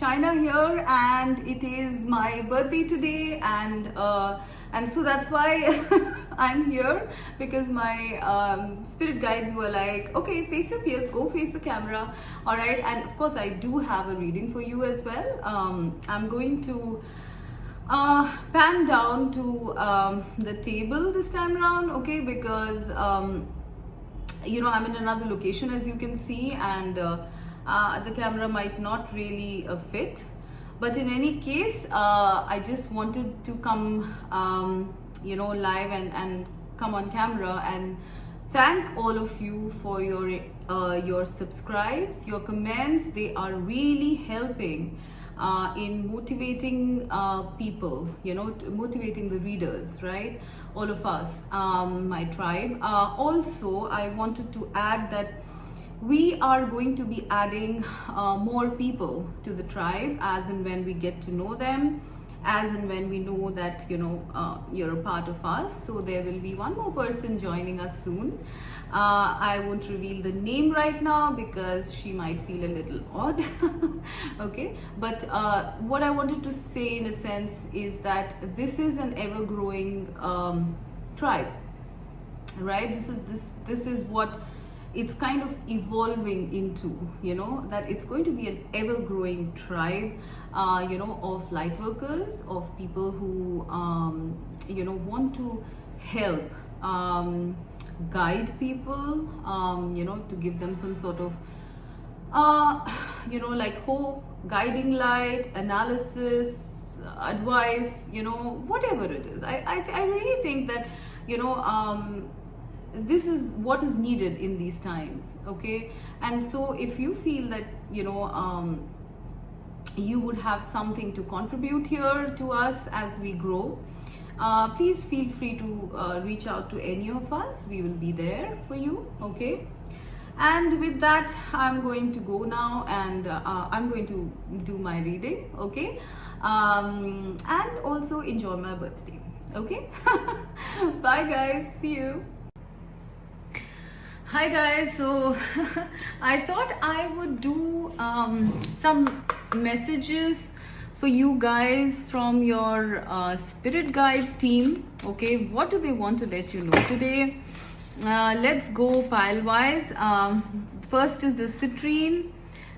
Shaina here, and it is my birthday today, and so that's why I'm here, because my spirit guides were like, okay, face your fears, go face the camera. All right, and of course I do have a reading for you as well. I'm going to pan down to the table this time around, okay, because you know, I'm in another location, as you can see, and the camera might not really fit, but in any case, I just wanted to come you know, live and come on camera and thank all of you for your subscribes, your comments. They are really helping in motivating people, you know, motivating the readers, right? All of us, my tribe. Also, I wanted to add that we are going to be adding more people to the tribe as and when we get to know them, as and when we know that, you know, you're a part of us. So there will be one more person joining us soon. I won't reveal the name right now because she might feel a little odd. Okay, but what I wanted to say in a sense is that this is an ever-growing tribe, right? This is what it's kind of evolving into, you know, that it's going to be an ever-growing tribe, you know, of light workers, of people who you know, want to help guide people, you know, to give them some sort of you know, like hope, guiding light, analysis, advice, you know, whatever it is. I really think that, you know, this is what is needed in these times, okay? And so if you feel that, you know, you would have something to contribute here to us as we grow, please feel free to reach out to any of us. We will be there for you, okay? And with that, I'm going to go now, and I'm going to do my reading, okay? And also enjoy my birthday, okay? Bye guys, see you. Hi guys, so I thought I would do some messages for you guys from your spirit guide team, okay? What do they want to let you know today? Let's go pile wise. First is the citrine,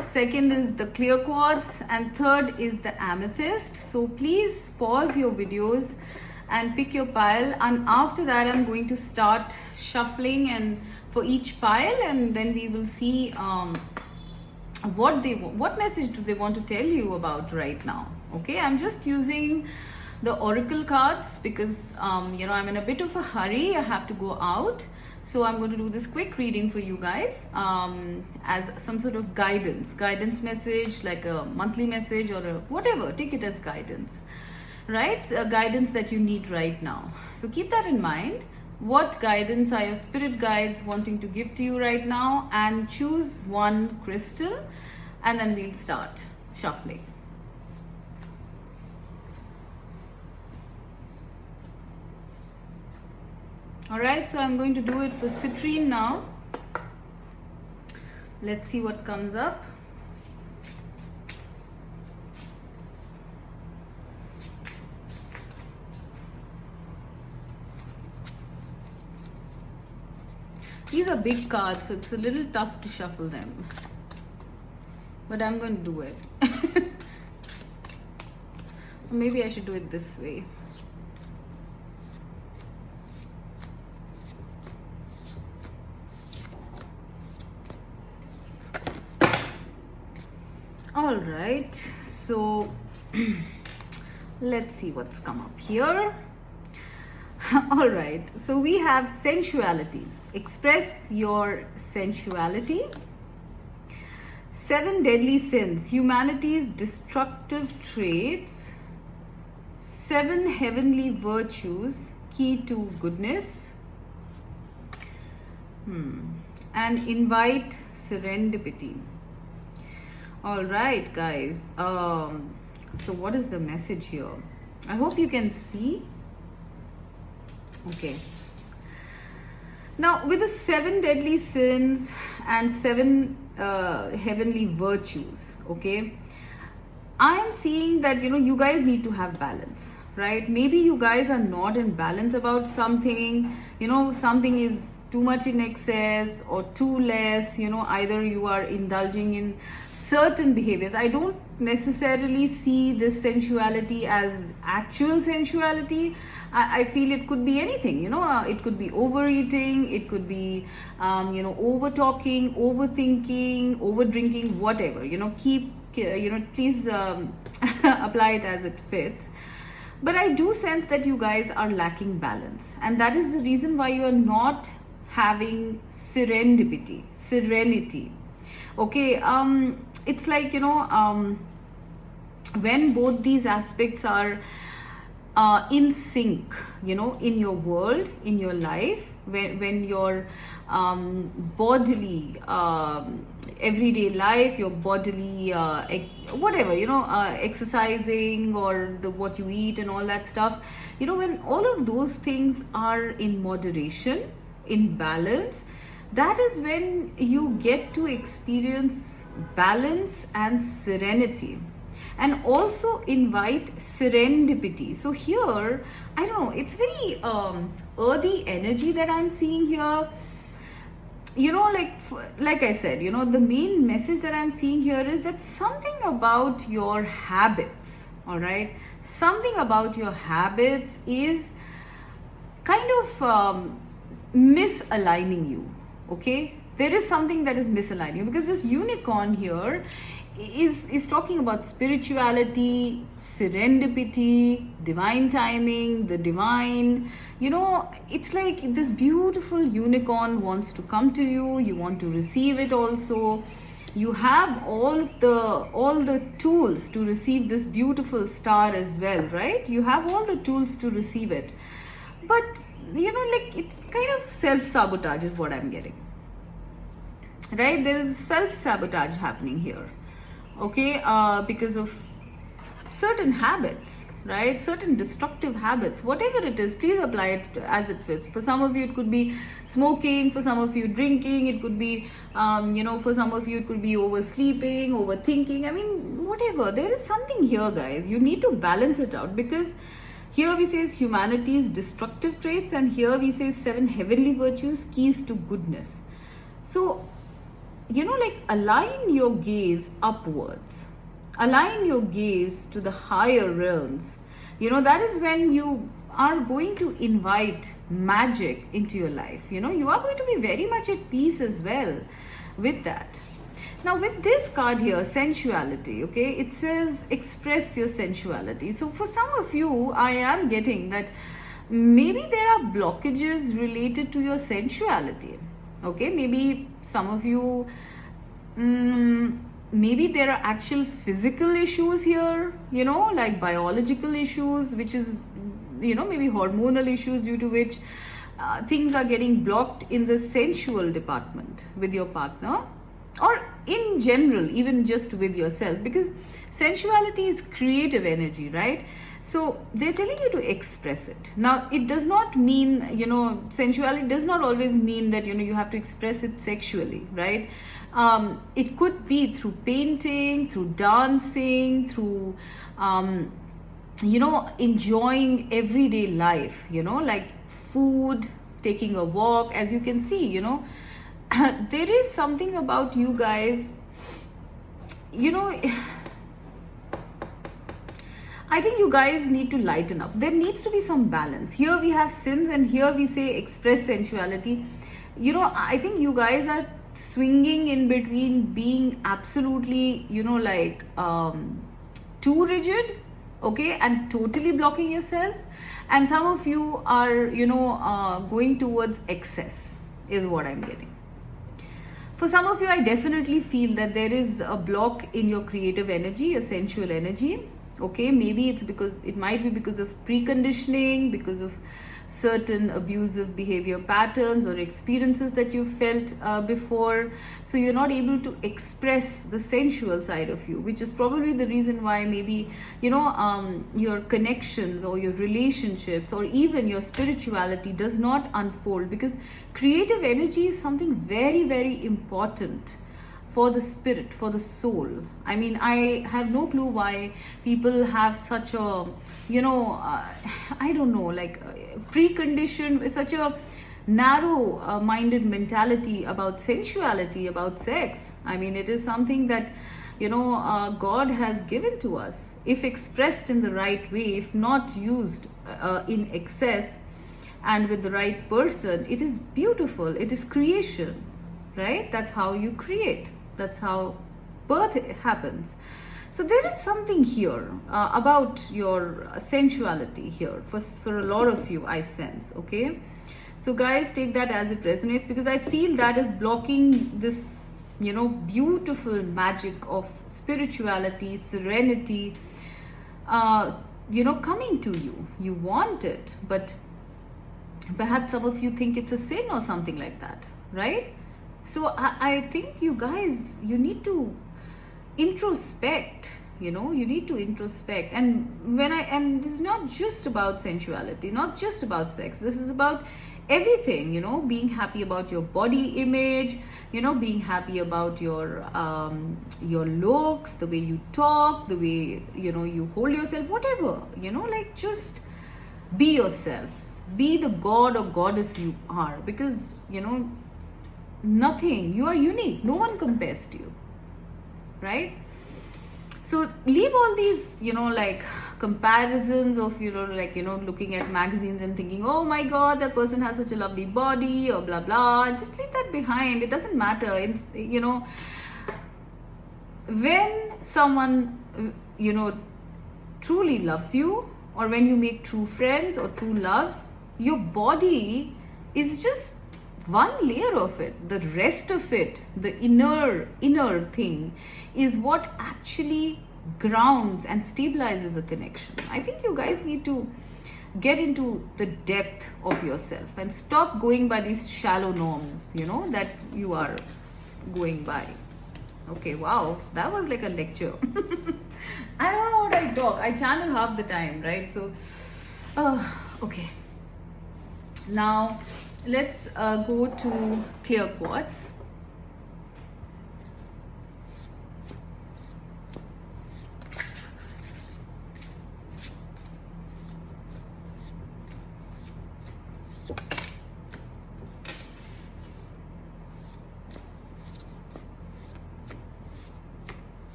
second is the clear quartz, and third is the amethyst. So please pause your videos and pick your pile, and after that I'm going to start shuffling and for each pile, and then we will see what message do they want to tell you about right now, okay? I'm just using the oracle cards because you know, I'm in a bit of a hurry. I have to go out, so I'm going to do this quick reading for you guys as some sort of guidance message, like a monthly message or a whatever. Take it as guidance, right? A guidance that you need right now. So keep that in mind. What guidance are your spirit guides wanting to give to you right now? And choose one crystal, and then we'll start shuffling. Alright, so I'm going to do it for citrine now. Let's see what comes up. These are big cards, so it's a little tough to shuffle them. But I'm going to do it. Maybe I should do it this way. All right, so let's see what's come up here. All right, so we have sensuality. Express your sensuality. 7 deadly sins, humanity's destructive traits. 7 heavenly virtues, key to goodness. And invite serendipity. All right, guys. So what is the message here? I hope you can see. Okay. Now, with the 7 deadly sins and 7 heavenly virtues, okay, I am seeing that, you guys need to have balance, right? Maybe you guys are not in balance about something, something is too much in excess or too less, either you are indulging in certain behaviors. I don't necessarily see this sensuality as actual sensuality. I feel it could be anything, it could be overeating, it could be, over talking, overthinking, over drinking, whatever, please apply it as it fits. But I do sense that you guys are lacking balance, and that is the reason why you are not having serenity. Okay, it's like, when both these aspects are in sync, in your world, in your life, when your bodily everyday life, your bodily whatever, exercising, or what you eat and all that stuff, when all of those things are in moderation, in balance, that is when you get to experience balance and serenity, and also invite serendipity. So here, I don't know, it's very earthy energy that I'm seeing here. Like I said, the main message that I'm seeing here is that something about your habits, all right, something about your habits is kind of misaligning you. Okay, there is something that is misaligning you, because this unicorn here is talking about spirituality, serendipity, divine timing, the divine. It's like this beautiful unicorn wants to come to you. You want to receive it also. You have all the tools to receive this beautiful star as well, right? You have all the tools to receive it. But, it's kind of self-sabotage is what I'm getting. Right? There is self-sabotage happening here. Okay, because of certain habits, right? Certain destructive habits, whatever it is, please apply it as it fits. For some of you, it could be smoking. For some of you, drinking. It could be, for some of you, it could be oversleeping, overthinking. I mean, whatever. There is something here, guys. You need to balance it out, because here we say humanity's destructive traits, and here we say 7 heavenly virtues, keys to goodness. So, align your gaze upwards, align your gaze to the higher realms. That is when you are going to invite magic into your life. You are going to be very much at peace as well with that. Now, with this card here, sensuality, okay, it says express your sensuality. So for some of you, I am getting that maybe there are blockages related to your sensuality. Okay, maybe some of you, maybe there are actual physical issues here, like biological issues, which is, maybe hormonal issues due to which things are getting blocked in the sensual department with your partner, or in general, even just with yourself, because sensuality is creative energy, right? So they're telling you to express it. Now, it does not mean, sensuality does not always mean that, you have to express it sexually, right? It could be through painting, through dancing, through, enjoying everyday life, like food, taking a walk. As you can see, there is something about you guys, I think you guys need to lighten up. There needs to be some balance. Here we have sins, and here we say express sensuality. I think you guys are swinging in between being absolutely, too rigid, okay, and totally blocking yourself. And some of you are, going towards excess, is what I'm getting. For some of you, I definitely feel that there is a block in your creative energy, your sensual energy. Okay, maybe it might be because of preconditioning, because of certain abusive behavior patterns or experiences that you felt before. So you're not able to express the sensual side of you, which is probably the reason why maybe, your connections or your relationships or even your spirituality does not unfold, because creative energy is something very, very important for the spirit, for the soul. I mean, I have no clue why people have such a, I don't know, like preconditioned, such a narrow minded mentality about sensuality, about sex. I mean, it is something that, God has given to us. If expressed in the right way, if not used in excess and with the right person, it is beautiful. It is creation, right? That's how you create. That's how birth happens. So there is something here about your sensuality here for a lot of you, I sense. Okay, so guys, take that as it resonates, because I feel that is blocking this, beautiful magic of spirituality, serenity, coming to you. You want it, but perhaps some of you think it's a sin or something like that, right? So I think you guys, you need to introspect. You need to introspect. And this is not just about sensuality, not just about sex. This is about everything. Being happy about your body image, being happy about your looks, the way you talk, the way you hold yourself, whatever. Like, just be yourself, be the god or goddess you are, because nothing, you are unique, no one compares to you, right? So leave all these like comparisons of looking at magazines and thinking, oh my god, that person has such a lovely body, or blah blah. Just leave that behind. It doesn't matter. It's when someone truly loves you, or when you make true friends or true loves, your body is just one layer of it. The rest of it, the inner thing, is what actually grounds and stabilizes a connection. I think you guys need to get into the depth of yourself and stop going by these shallow norms, that you are going by. Okay, wow, that was like a lecture. I don't know what I talk. I channel half the time, right? So, okay. Now, let's go to clear quartz.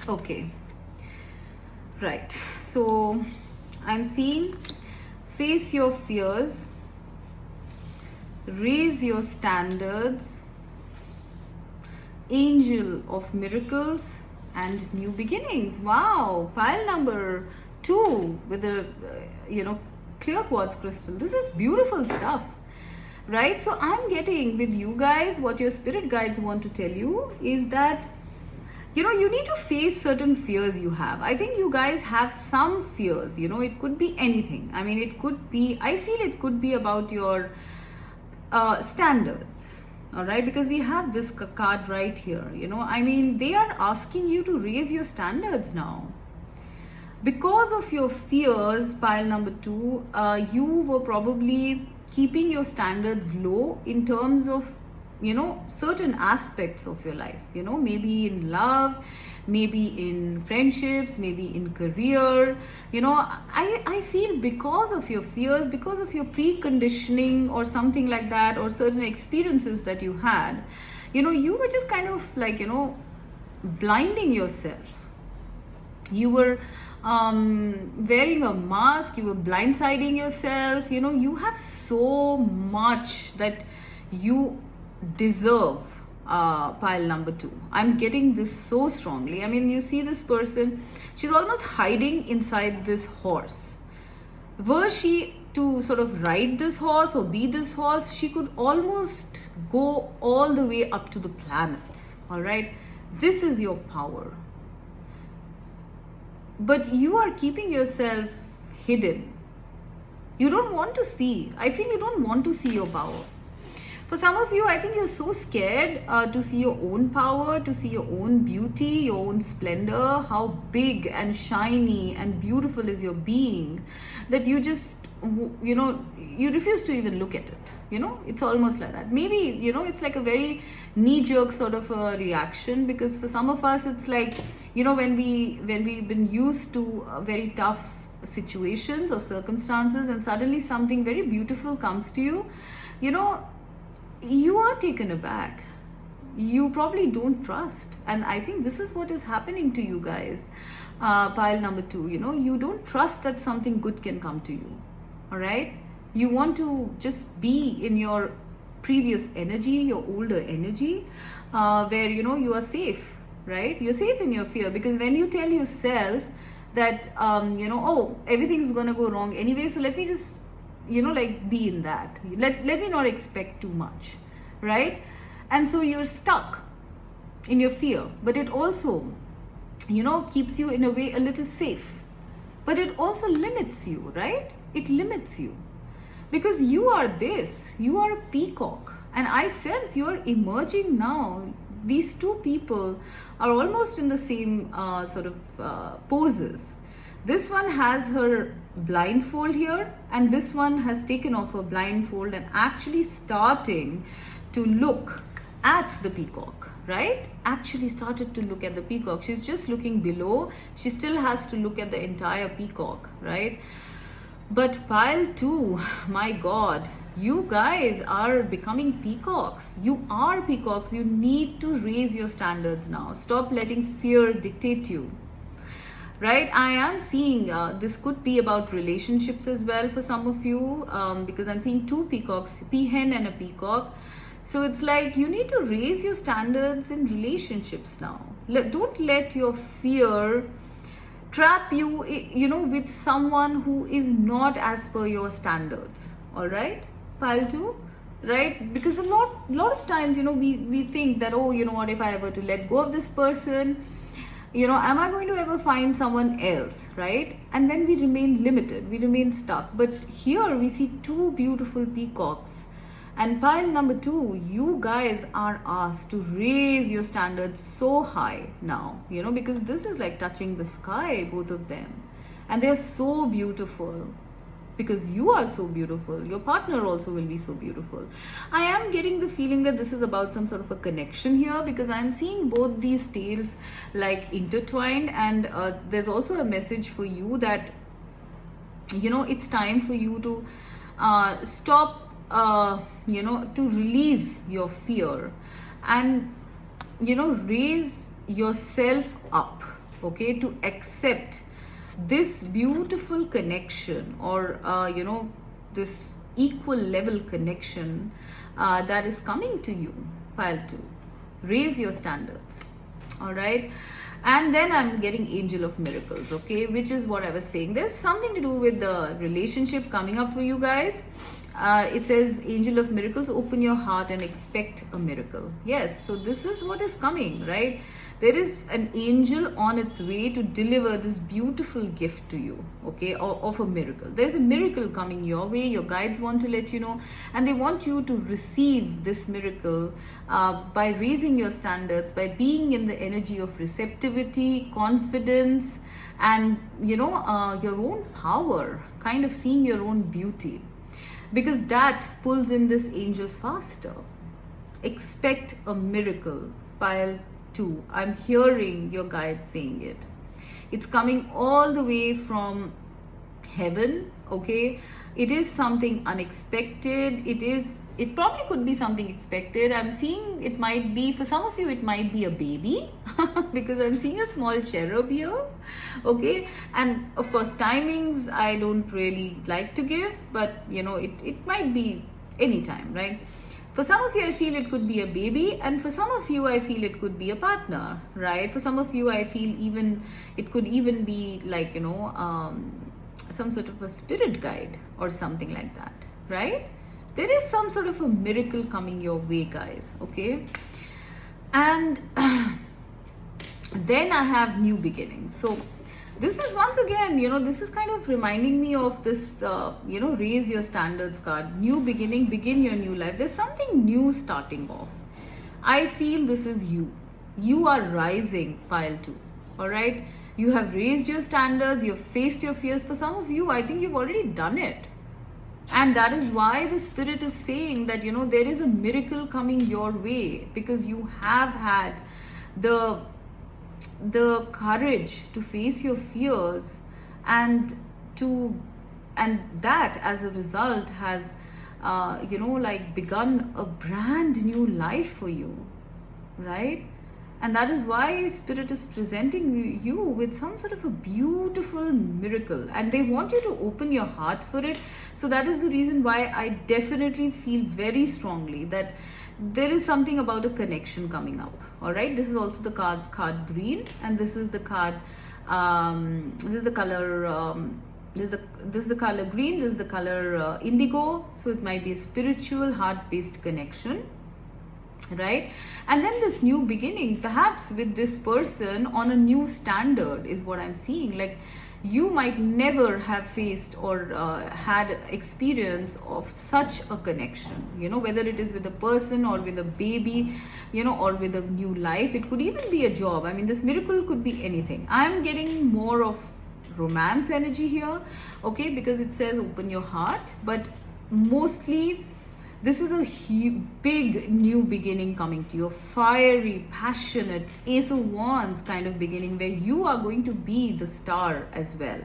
Okay, right, so I'm seeing face your fears, raise your standards, angel of miracles, and new beginnings. Wow, pile number 2 with the clear quartz crystal. This is beautiful stuff, right? So I'm getting with you guys, what your spirit guides want to tell you is that you need to face certain fears you have. I think you guys have some fears. It could be anything. I mean, I feel it could be about your standards. All right, because we have this card right here. I mean, they are asking you to raise your standards now. Because of your fears, pile number 2, you were probably keeping your standards low in terms of certain aspects of your life, maybe in love, maybe in friendships, maybe in career. I feel because of your fears, because of your preconditioning or something like that, or certain experiences that you had, you were just kind of like blinding yourself. You were wearing a mask, you were blindsiding yourself. You have so much that you deserve, pile number 2. I'm getting this so strongly. I mean, you see this person, she's almost hiding inside this horse. Were she to sort of ride this horse or be this horse, she could almost go all the way up to the planets. All right, this is your power, but you are keeping yourself hidden. You don't want to see. I feel you don't want to see your power. For some of you, I think you're so scared to see your own power, to see your own beauty, your own splendor, how big and shiny and beautiful is your being, that you just, you refuse to even look at it. It's almost like that. Maybe, it's like a very knee-jerk sort of a reaction, because for some of us, it's like, when we've been used to very tough situations or circumstances, and suddenly something very beautiful comes to you, you are taken aback. You probably don't trust. And I think this is what is happening to you guys. Pile number 2, you don't trust that something good can come to you. All right? You want to just be in your previous energy, your older energy, where, you are safe, right? You're safe in your fear, because when you tell yourself that, oh, everything's going to go wrong anyway, so let me just be in that. Let me not expect too much, right? And so you're stuck in your fear. But it also, keeps you in a way a little safe. But it also limits you, right? It limits you. Because you are this. You are a peacock. And I sense you're emerging now. These two people are almost in the same sort of poses. This one has her blindfold here, and this one has taken off her blindfold and actually starting to look at the peacock, right? Actually started to look at the peacock. She's just looking below. She still has to look at the entire peacock, right? But pile 2, my God, you guys are becoming peacocks. You are peacocks. You need to raise your standards now. Stop letting fear dictate you. Right? I am seeing this could be about relationships as well for some of you, because I'm seeing 2 peacocks, peahen and a peacock. So it's like you need to raise your standards in relationships now. Don't let your fear trap you, with someone who is not as per your standards. All right? Pile 2. Right? Because a lot of times, we think that, oh, what if I ever to let go of this person? Am I going to ever find someone else, right? And then we remain limited, we remain stuck. But here we see 2 beautiful peacocks. And pile number 2, you guys are asked to raise your standards so high now, because this is like touching the sky, both of them. And they're so beautiful. Because you are so beautiful. Your partner also will be so beautiful. I am getting the feeling that this is about some sort of a connection here, because I'm seeing both these tales like intertwined, and there's also a message for you that, it's time for you to stop, to release your fear and, raise yourself up, okay, to accept this beautiful connection, or this equal level connection that is coming to you. Pile 2, raise your standards. All right? And then I'm getting angel of miracles, okay, which is what I was saying. There's something to do with the relationship coming up for you guys. It says angel of miracles, open your heart and expect a miracle. Yes, so this is what is coming, right? There is an angel on its way to deliver this beautiful gift to you, okay, of a miracle. There's a miracle coming your way. Your guides want to let you know, and they want you to receive this miracle by raising your standards, by being in the energy of receptivity, confidence, and your own power, kind of seeing your own beauty, because that pulls in this angel faster. Expect a miracle. Pile 2. I'm hearing your guides saying it. It's coming all the way from heaven, okay? It is something unexpected. It probably could be something expected. I'm seeing it might be, for some of you, it might be a baby because I'm seeing a small cherub here, okay? And of course, timings I don't really like to give, but it might be any time, right? For some of you, I feel it could be a baby, and for some of you, I feel it could be a partner, right? For some of you, I feel it could even be like, some sort of a spirit guide or something like that, right? There is some sort of a miracle coming your way, guys, okay? And then I have new beginnings. So this is once again, this is kind of reminding me of this, raise your standards card, new beginning, begin your new life. There's something new starting off. I feel this is you. You are rising, pile 2. All right. You have raised your standards. You've faced your fears. For some of you, I think you've already done it. And that is why the spirit is saying that, there is a miracle coming your way, because you have had the courage to face your fears, and that as a result has begun a brand new life for you, right? And that is why spirit is presenting you with some sort of a beautiful miracle, and they want you to open your heart for it. So that is the reason why I definitely feel very strongly that there is something about a connection coming up. All right, this is also the card green, and this is the card this is the color this is the color green, this is the color indigo. So it might be a spiritual heart-based connection, right? And then this new beginning, perhaps with this person on a new standard, is what I'm seeing. Like, you might never have faced or had experience of such a connection, whether it is with a person or with a baby, or with a new life. It could even be a job. I mean, this miracle could be anything. I'm getting more of romance energy here, okay, because it says open your heart, but mostly this is a big new beginning coming to you, a fiery, passionate Ace of Wands kind of beginning, where you are going to be the star as well.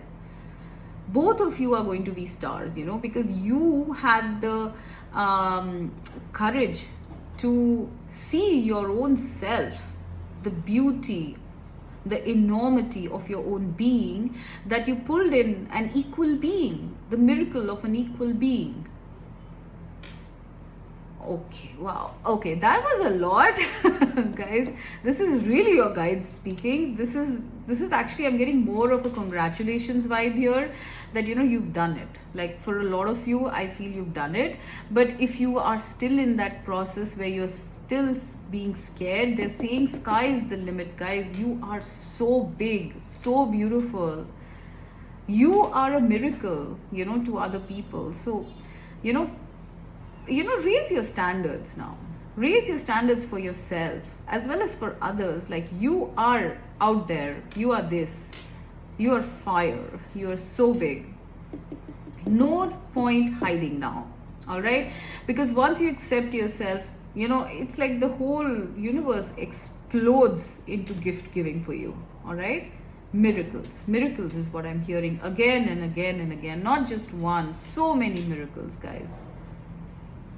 Both of you are going to be stars, because you had the courage to see your own self, the beauty, the enormity of your own being, that you pulled in an equal being, the miracle of an equal being. Okay, wow. Okay, that was a lot. Guys, this is really your guides speaking. This is actually, I'm getting more of a congratulations vibe here, that you've done it. Like, for a lot of you, I feel you've done it. But if you are still in that process where you're still being scared, they're saying sky is the limit. Guys, you are so big, so beautiful. You are a miracle, to other people. So, raise your standards now. Raise your standards for yourself as well as for others. Like, you are out there. You are this. You are fire. You are so big. No point hiding now. All right? Because once you accept yourself, it's like the whole universe explodes into gift giving for you. All right? Miracles. Miracles is what I'm hearing again and again and again. Not just one. So many miracles, guys.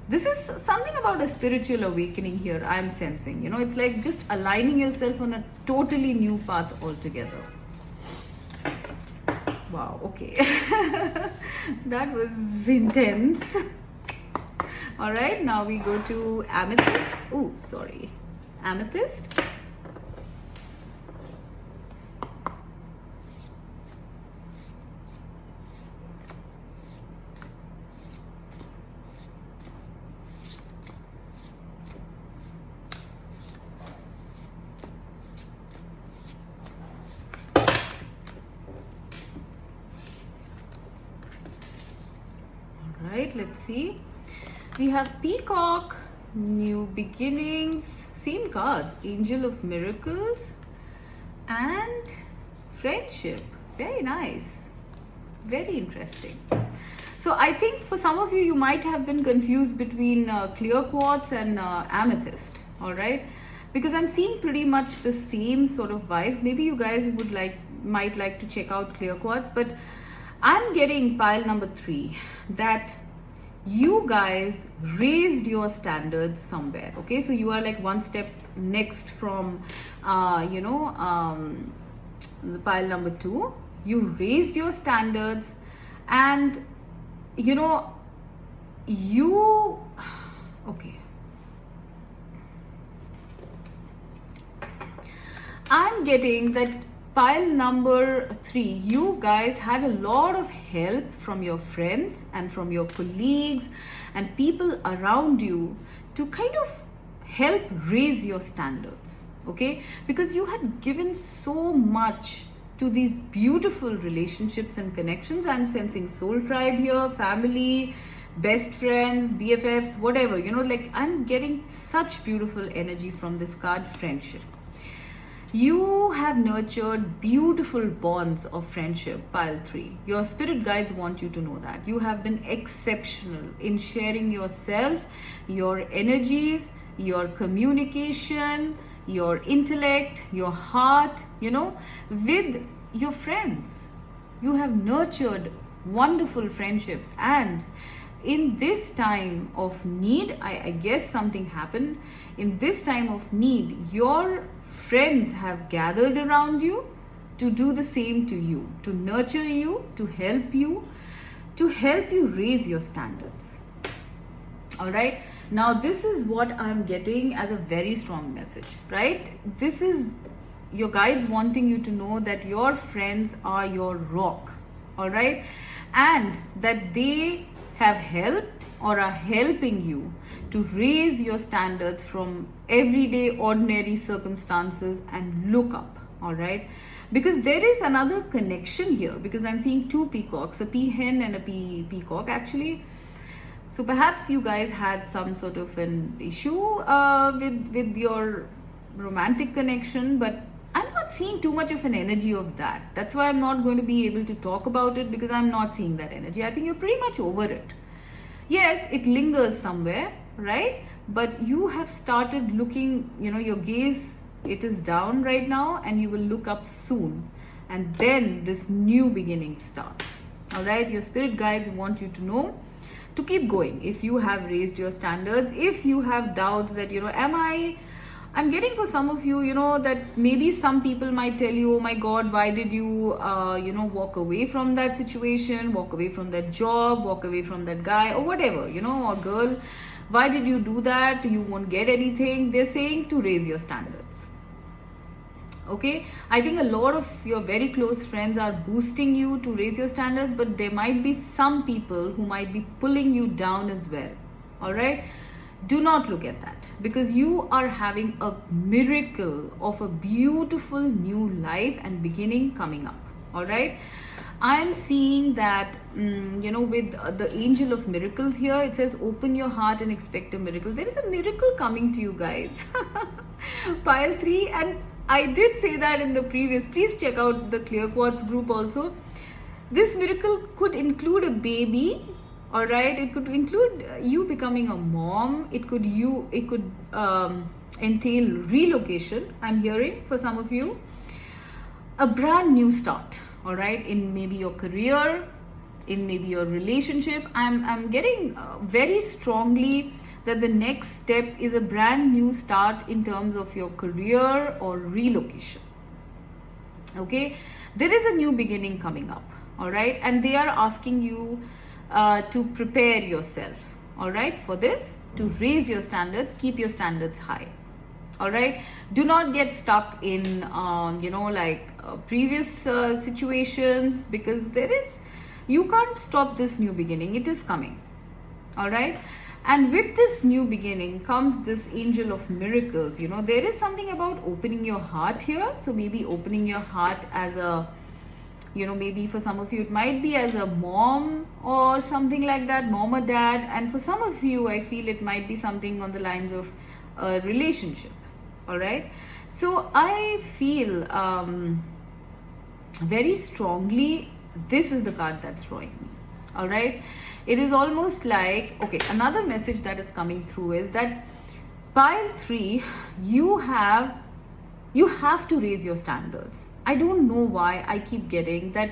This is something about a spiritual awakening here, I'm sensing. It's like just aligning yourself on a totally new path altogether. Wow, okay. That was intense. All right, now we go to amethyst. Oh, sorry. Amethyst. Right, let's see. We have peacock, new beginnings, same cards, angel of miracles, and friendship. Very nice, very interesting. So I think for some of you, you might have been confused between clear quartz and amethyst. All right, because I'm seeing pretty much the same sort of vibe. Maybe you guys might like to check out clear quartz, but I'm getting pile number 3, that you guys raised your standards somewhere. Okay, so you are like one step next from the pile number 2. You raised your standards, and okay, I'm getting that pile number 3, you guys had a lot of help from your friends and from your colleagues and people around you to kind of help raise your standards, okay? Because you had given so much to these beautiful relationships and connections. I'm sensing soul tribe here, family, best friends, BFFs, whatever, like I'm getting such beautiful energy from this card, friendship. You have nurtured beautiful bonds of friendship, pile 3. Your spirit guides want you to know that. You have been exceptional in sharing yourself, your energies, your communication, your intellect, your heart, with your friends. You have nurtured wonderful friendships, and in this time of need, I guess something happened. In this time of need, your friends have gathered around you to do the same to you, to nurture you, to help you raise your standards. All right. Now, this is what I'm getting as a very strong message, right? This is your guides wanting you to know that your friends are your rock, all right? And that they have helped or are helping you to raise your standards from everyday ordinary circumstances and look up, all right? Because there is another connection here, because I'm seeing 2 peacocks, a peahen and a peacock actually. So perhaps you guys had some sort of an issue with your romantic connection, but I'm not seeing too much of an energy of that. That's why I'm not going to be able to talk about it, because I'm not seeing that energy. I think you're pretty much over it. Yes, it lingers somewhere, right? But you have started looking, your gaze, it is down right now, and you will look up soon. And then this new beginning starts. All right? Your spirit guides want you to know to keep going. If you have raised your standards, if you have doubts that, I'm getting for some of you, that maybe some people might tell you, oh my God, why did you, walk away from that situation, walk away from that job, walk away from that guy or whatever, or girl, why did you do that? You won't get anything. They're saying to raise your standards. Okay, I think a lot of your very close friends are boosting you to raise your standards, but there might be some people who might be pulling you down as well. All right, do not look at that, because you are having a miracle of a beautiful new life and beginning coming up. All right, I am seeing that with the angel of miracles here, it says open your heart and expect a miracle. There is a miracle coming to you guys. Pile 3, and I did say that in the previous. Please check out the Clear Quartz group also. This miracle could include a baby, all right? It could include you becoming a mom. It could entail relocation, I'm hearing for some of you. A brand new start, all right? In maybe your career, in maybe your relationship. I'm getting very strongly that the next step is a brand new start in terms of your career or relocation. Okay, there is a new beginning coming up, all right? And they are asking you to prepare yourself, all right, for this, to raise your standards, keep your standards high. All right, do not get stuck in previous situations, because you can't stop this new beginning. It is coming. All right, and with this new beginning comes this angel of miracles. There is something about opening your heart here. So maybe opening your heart as a, maybe for some of you it might be as a mom or something like that, mom or dad. And for some of you, I feel it might be something on the lines of a relationship. All right, so I feel very strongly this is the card that's drawing me. All right, it is almost like, okay, another message that is coming through is that pile 3, you have to raise your standards. I don't know why I keep getting that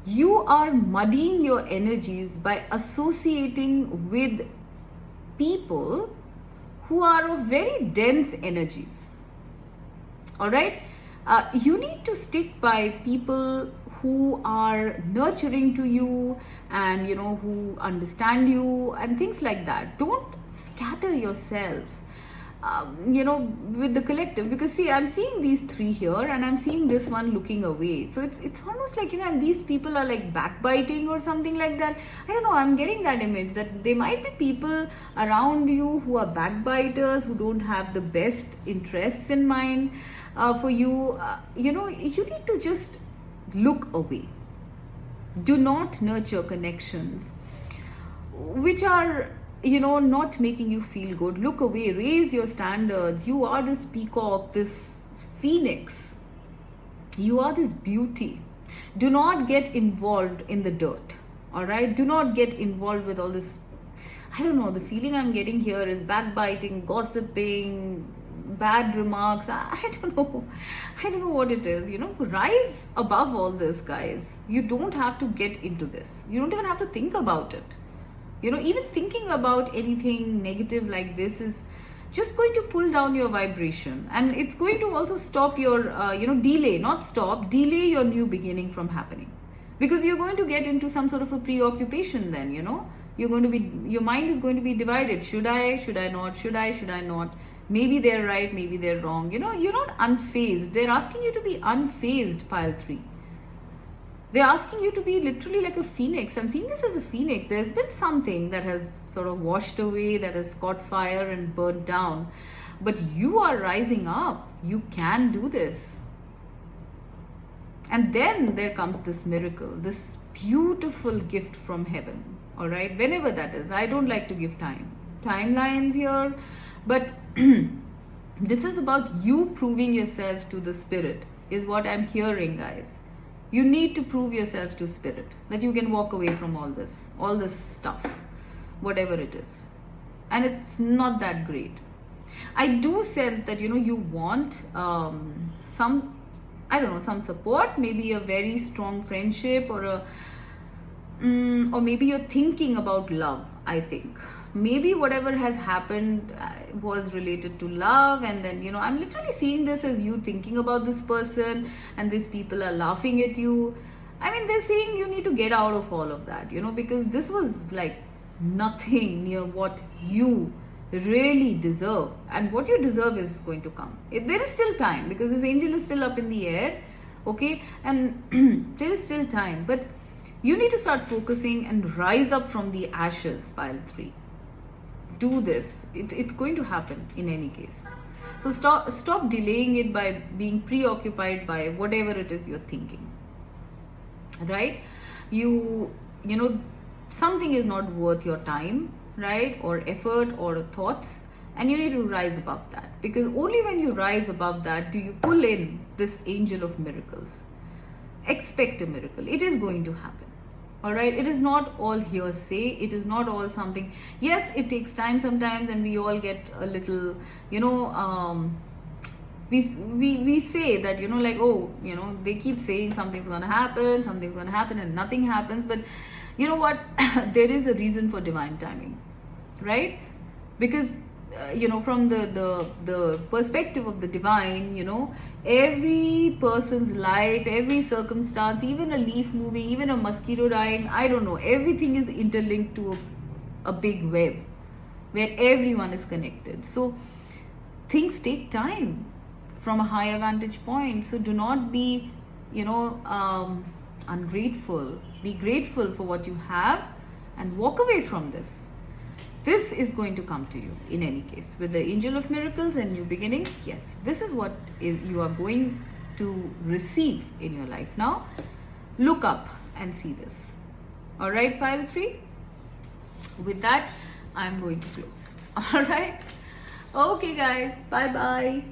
you are muddying your energies by associating with people who are of very dense energies. All right, you need to stick by people who are nurturing to you and who understand you and things like that. Don't scatter yourself. with the collective, because see, I'm seeing these three here and I'm seeing this one looking away. So it's almost like, and these people are like backbiting or something like that. I don't know, I'm getting that image that there might be people around you who are backbiters, who don't have the best interests in mind for you. You need to just look away. Do not nurture connections which are not making you feel good. Look away, raise your standards. You are this peacock, this phoenix. You are this beauty. Do not get involved in the dirt. All right? Do not get involved with all this. I don't know, the feeling I'm getting here is backbiting, gossiping, bad remarks. I don't know. I don't know what it is. Rise above all this, guys. You don't have to get into this. You don't even have to think about it. Even thinking about anything negative like this is just going to pull down your vibration, and it's going to also stop your, delay your new beginning from happening, because you're going to get into some sort of a preoccupation then, your mind is going to be divided. Should I not? Should I not? Maybe they're right, maybe they're wrong. You're not unfazed. They're asking you to be unfazed, pile 3. They're asking you to be literally like a phoenix. I'm seeing this as a phoenix. There's been something that has sort of washed away, that has caught fire and burnt down. But you are rising up. You can do this. And then there comes this miracle, this beautiful gift from heaven. All right, whenever that is. I don't like to give timelines here, but this is about you proving yourself to the spirit, is what I'm hearing, guys. You need to prove yourself to spirit that you can walk away from all this stuff, whatever it is. And it's not that great. I do sense that, you want some support, maybe a very strong friendship, or maybe you're thinking about love, I think. Maybe whatever has happened was related to love, and then I'm literally seeing this as you thinking about this person, and these people are laughing at you. I mean, they're saying you need to get out of all of that, because this was like nothing near what you really deserve, and what you deserve is going to come. There is still time, because this angel is still up in the air, okay, and there is still time, but you need to start focusing and rise up from the ashes, pile 3. Do this. It's going to happen in any case. So stop delaying it by being preoccupied by whatever it is you're thinking. Right? Something is not worth your time, right? Or effort or thoughts, and you need to rise above that, because only when you rise above that do you pull in this angel of miracles. Expect a miracle. It is going to happen. All right, it is not all hearsay. It is not all something. Yes, it takes time sometimes, and we all get a little, we say that, they keep saying something's gonna happen, and nothing happens. But you know what? There is a reason for divine timing, right? Because from the perspective of the divine, every person's life, every circumstance, even a leaf moving, even a mosquito dying, I don't know, everything is interlinked to a big web where everyone is connected. So things take time from a higher vantage point. So do not be ungrateful. Be grateful for what you have and walk away from this. This is going to come to you in any case. With the angel of miracles and new beginnings, yes, this is what you are going to receive in your life. Now, look up and see this. All right, pile 3? With that, I'm going to close. All right? Okay, guys. Bye-bye.